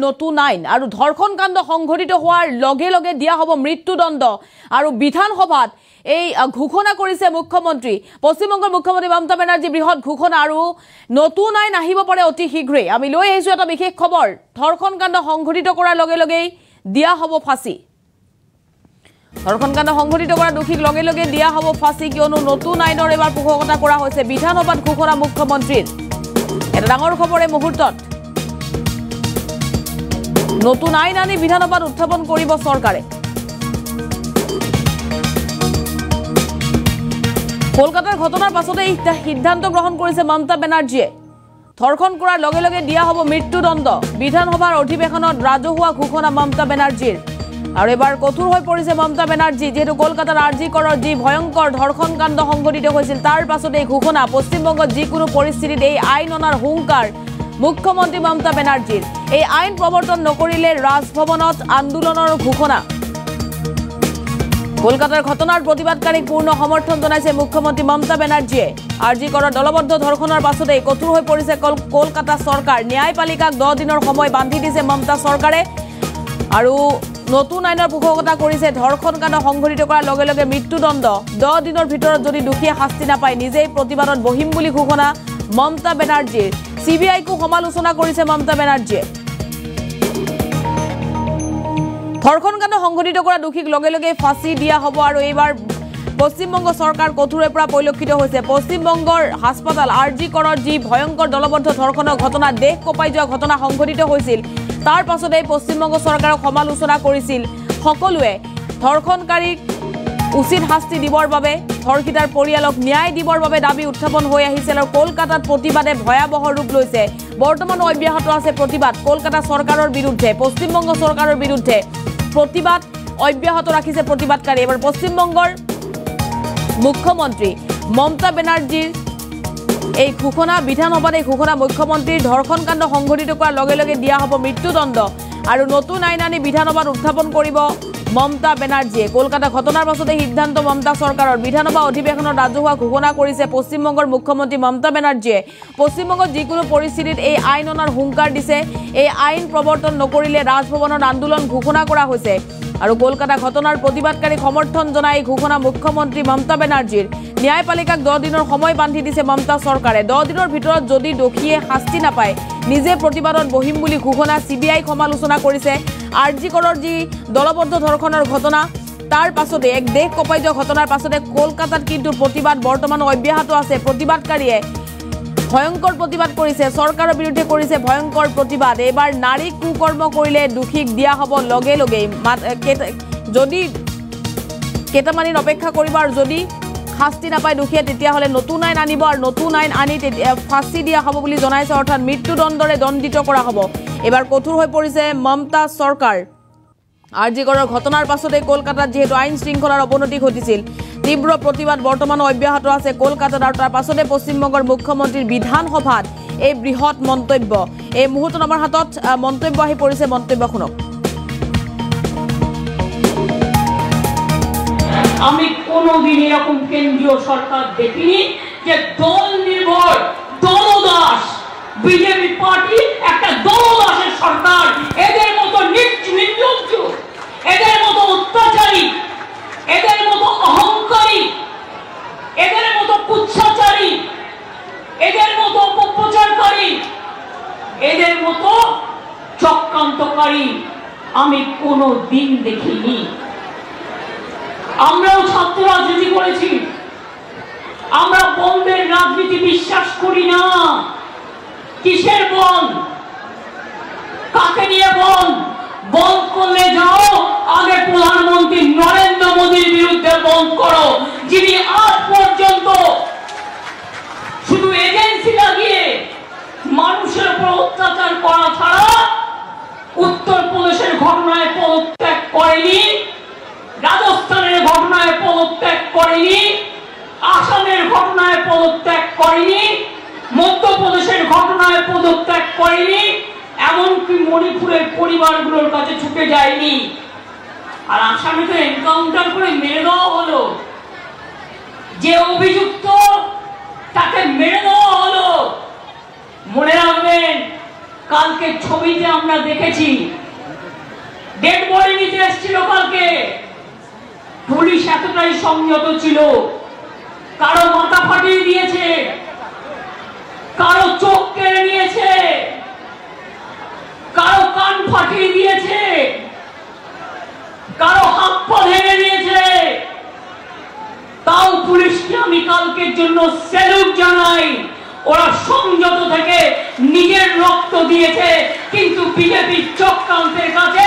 নতুন আইন আৰু ধৰ্ষণ কাণ্ড সংঘটিত হোৱাৰ লগে লগে দিয়া হ'ব মৃত্যুদণ্ড আৰু বিধানসভাত এই ঘোষণা কৰিছে মুখ্যমন্ত্ৰী পশ্চিমবংগৰ মুখ্যমন্ত্ৰী মমতা বেনাৰ্জী বৃহৎ ঘোষণা আৰু নতুন আইন আহিব পাৰে অতি শীঘ্ৰেই আমি লৈ আহিছো এটা বিশেষ খবৰ ধৰ্ষণ কাণ্ড সংঘটিত কৰাৰ লগে লগে দিয়া হ'ব ফাঁসী ধৰ্ষণ কাণ্ড সংঘটিত কৰা দোষীক লগে লগে দিয়া হ'ব ফাঁসী কিয়নো নতুন আইনৰ এবাৰ পোষকতা কৰা হৈছে বিধানসভাত ঘোষণা মুখ্যমন্ত্ৰীৰ এটা ডাঙৰ খবৰ এই মুহূৰ্তত নতুন আইন আনি বিধানসভাত উত্থাপন কৰিব চৰকাৰে কলকাতাৰ ঘটনাৰ পাছতে এই সিদ্ধান্ত গ্ৰহণ কৰিছে মমতা বেনাৰ্জীয়ে ধৰ্ষণ কৰাৰ লগে লগে দিয়া হ'ব মৃত্যুদণ্ড বিধানসভাৰ অধিৱেশনত ৰাজহুৱা ঘোষণা মমতা বেনাৰ্জীৰ আৰু এবাৰ কঠোৰ হৈ পৰিছে মমতা বেনাৰ্জী যেহেতু কলকাতাৰ আৰজি কৰৰ যি ভয়ংকৰ ধৰ্ষণ কাণ্ড সংঘটিত হৈছিল তাৰ পাছতে এই ঘোষণা পশ্চিমবংগত যিকোনো পৰিস্থিতিত এই আইন অনাৰ হুংকাৰ মুখ্যমন্ত্ৰী মমতা বেনাৰ্জীৰ এই আইন প্ৰৱৰ্তন নকৰিলে ৰাজভৱনত আন্দোলনৰ ঘোষণা কলকাতাৰ ঘটনাৰ প্ৰতিবাদকাৰীক পূৰ্ণ সমৰ্থন জনাইছে মুখ্যমন্ত্ৰী মমতা বেনাৰ্জীয়ে আৰজি কৰৰ দলবদ্ধ ধৰ্ষণৰ পাছতে কঠোৰ হৈ পৰিছে কলকাতা চৰকাৰ ন্যায়পালিকাক 10 দিনৰ সময় বান্ধি দিছে মমতা চৰকাৰে আৰু নতুন আইনৰ পোষকতা কৰিছে ধৰ্ষণ কাণ্ড সংঘটিত কৰাৰ লগে লগে মৃত্যুদণ্ড 10 দিনৰ ভিতৰত যদি দোষীয়ে শাস্তি নাপায় নিজেই প্ৰতিবাদত বহিম বুলি ঘোষণা মমতা বেনাৰ্জীৰ সিবিআইকো সমালোচনা কৰিছে মমতা বেনাৰ্জীয়ে ধৰ্ষণ কাণ্ড সংঘটিত কৰা দোষীক লগে লগে ফাঁসী দিয়া হ'ব আৰু এইবাৰ পশ্চিমবংগ চৰকাৰ কঠোৰৰ পৰা পৰিলক্ষিত হৈছে পশ্চিমবংগৰ হাস্পতাল আৰজি কৰৰ যি ভয়ংকৰ দলবদ্ধ ধৰ্ষণৰ ঘটনা দেশ কঁপাই যোৱা ঘটনা সংঘটিত হৈছিল তাৰ পাছতে পশ্চিমবংগ চৰকাৰক সমালোচনা কৰিছিল সকলোৱে ধৰ্ষণকাৰীক উচিত শাস্তি দিবৰ বাবে ধৰ্ষিতাৰ পৰিয়ালক ন্যায় দিবৰ বাবে দাবী উত্থাপন হৈ আহিছিল আৰু কলকাতাত প্ৰতিবাদে ভয়াবহ ৰূপ লৈছে বৰ্তমান অব্যাহত আছে প্ৰতিবাদ কলকাতা চৰকাৰৰ বিৰুদ্ধে পশ্চিমবংগ চৰকাৰৰ বিৰুদ্ধে প্ৰতিবাদ অব্যাহত ৰাখিছে প্ৰতিবাদকাৰী এবাৰ পশ্চিমবংগৰ মুখ্যমন্ত্ৰী মমতা বেনাৰ্জীৰ এই ঘোষণা বিধানসভাত এই ঘোষণা মুখ্যমন্ত্ৰীৰ ধৰ্ষণ কাণ্ড সংঘটিত কৰাৰ লগে লগে দিয়া হ'ব মৃত্যুদণ্ড আৰু নতুন আইন আনি বিধানসভাত উত্থাপন কৰিব মমতা বেনাৰ্জীয়ে কলকাতা ঘটনাৰ পাছতে সিদ্ধান্ত মমতা চৰকাৰৰ বিধানসভা অধিৱেশনত ৰাজহুৱা ঘোষণা কৰিছে পশ্চিমবংগৰ মুখ্যমন্ত্ৰী মমতা বেনাৰ্জীয়ে পশ্চিমবংগত যিকোনো পৰিস্থিতিত এই আইন অনাৰ হুংকাৰ দিছে এই আইন প্ৰৱৰ্তন নকৰিলে ৰাজভৱনত আন্দোলন ঘোষণা কৰা হৈছে আৰু কলকাতা ঘটনাৰ প্ৰতিবাদকাৰীক সমৰ্থন জনাই ঘোষণা মুখ্যমন্ত্ৰী মমতা বেনাৰ্জীৰ ন্যায়পালিকাক 10 দিনৰ সময় বান্ধি দিছে মমতা চৰকাৰে 10 দিনৰ ভিতৰত যদি দোষীয়ে শাস্তি নাপায় নিজে প্ৰতিবাদত বহিম বুলি ঘোষণা সিবিআইক সমালোচনা কৰিছে আৰজি কৰৰ যি দলবদ্ধ ধৰ্ষণৰ ঘটনা তাৰ পাছতে এক দেশ কঁপাই যোৱা ঘটনাৰ পাছতে কলকাতাত কিন্তু প্ৰতিবাদ বৰ্তমান অব্যাহত আছে প্ৰতিবাদকাৰীয়ে ভয়ংকৰ প্ৰতিবাদ কৰিছে চৰকাৰৰ বিৰুদ্ধে কৰিছে ভয়ংকৰ প্ৰতিবাদ এবাৰ নাৰী কুকৰ্ম কৰিলে দোষীক দিয়া হ'ব লগে লগে যদি কেইটামানি অপেক্ষা কৰিব আৰু যদি শাস্তি নাপায় দোষীয়ে তেতিয়াহ'লে নতুন আইন আনিব আৰু নতুন আইন আনি ফাঁসী দিয়া হ'ব বুলি জনাইছে অৰ্থাৎ মৃত্যুদণ্ডৰে দণ্ডিত কৰা হ'ব এবাৰ কঠোৰ হৈ পৰিছে মমতা চৰকাৰ আৰজি কৰৰ ঘটনাৰ পাছতে কলকাতাত যেহেতু আইন শৃংখলাৰ অৱনতি ঘটিছিল তীব্ৰ প্ৰতিবাদ বৰ্তমান অব্যাহত আছে কলকাতাত আৰু তাৰ পাছতে পশ্চিমবংগৰ মুখ্যমন্ত্ৰীৰ বিধানসভাত এই বৃহৎ মন্তব্য এই মুহূৰ্তত আমাৰ হাতত মন্তব্য আহি পৰিছে মন্তব্য শুনক আমি কোনোদিন এরকম কেন্দ্রীয় সরকার দেখিনি যে দল নির্ভর দলদাস বিজেপি পার্টি একটা দলদাসের সরকার এদের মতো নির্লজ্জ এদের মতো অত্যাচারী এদের মতো অহংকারী এদের মতো কুচ্ছাচারী এদের মতো অপপ্রচারকারী এদের মতো চক্রান্তকারী আমি কোনোদিন দেখিনি আমরাও ছাত্র রাজনীতি করেছি আমরা বন্ধের রাজনীতি বিশ্বাস করি না কিসের বন্ধ কাকে নিয়ে বন্ধ বন্ধ করলে যাও আগে প্রধানমন্ত্রী নরেন্দ্র মোদীর বিরুদ্ধে বন্ধ করো যিনি আজ পর্যন্ত শুধু এজেন্সি লাগিয়ে মানুষের উপর অত্যাচার করা ছাড়া উত্তরপ্রদেশের ঘটনায় পদত্যাগ করেনি রাজস্থানের ঘটনায় পদত্যাগ করেনি আসামের ঘটনায় পদত্যাগ করেনি মধ্যপ্রদেশের ঘটনায় পদত্যাগ করেনি এমনকি মণিপুরের পরিবারগুলোর কাছে ছুটে যায়নি আর আসামে তো এনকাউন্টার করে মেরে দেওয়া হলো যে অভিযুক্ত তাকে মেরে দেওয়া হলো মনে রাখবেন কালকে ছবিতে আমরা দেখেছি ডেড বডি নিতে এসেছিল কালকে, পুলিশ এতটাই সংযত ছিল, কারো মাথা ফাটিয়ে দিয়েছে, কারো চোখ কেড়ে নিয়েছে, কারো কান ফাটিয়ে দিয়েছে, কারো হাত পা ভেঙে দিয়েছে। তাও পুলিশকে আমি কালকের জন্য স্যালুট জানাই। ওরা সংযত থেকে নিজের রক্ত দিয়েছে, কিন্তু বিজেপির চক্রান্তের কাছে